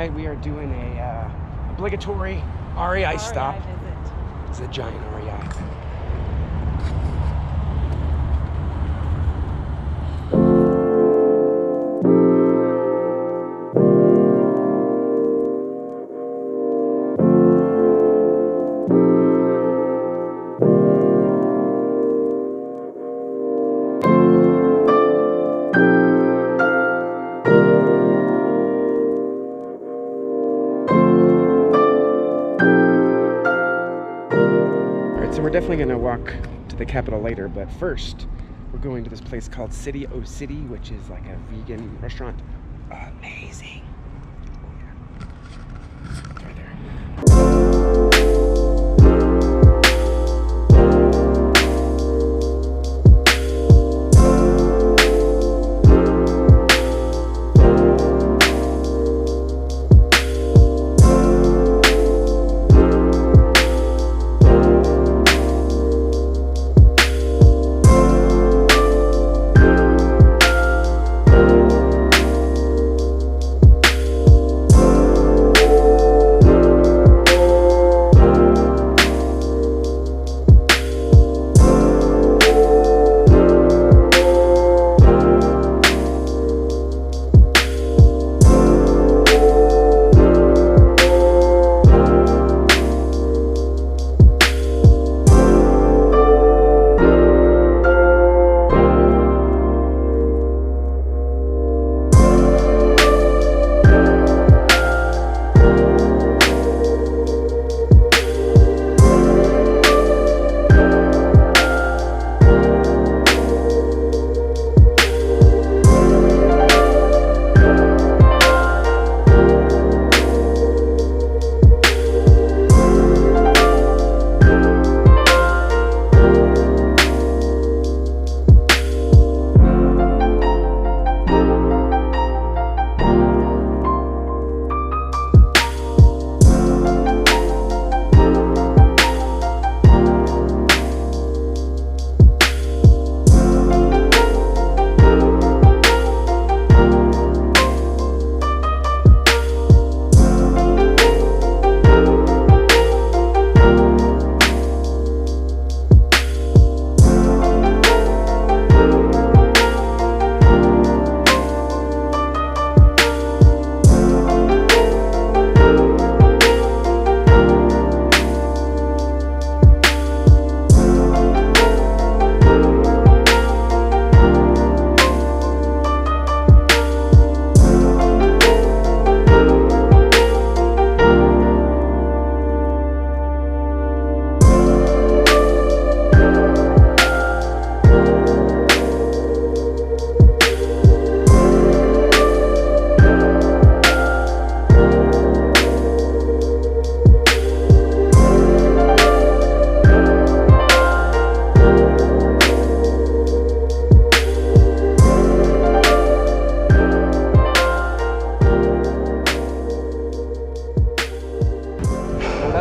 tonight we are doing a obligatory REI stop. Visit. It's a giant REI. So we're definitely going to walk to the capital later, but first we're going to this place called City O City, which is like a vegan restaurant. Amazing. Oh yeah. It's right there.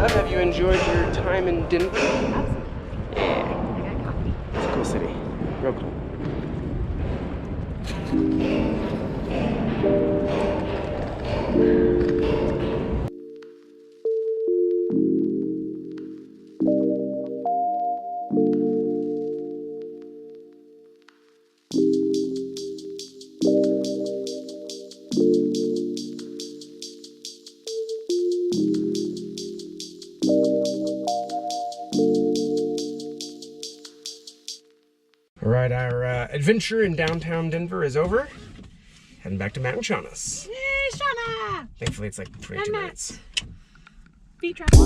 Have you enjoyed your time in Denver? Absolutely. Yeah. I got coffee. It's a cool city. Real cool. All right, our adventure in downtown Denver is over. Heading back to Matt and Shauna's. Yay, Shauna! Thankfully, it's like 22 And Matt. minutes. Beat traffic.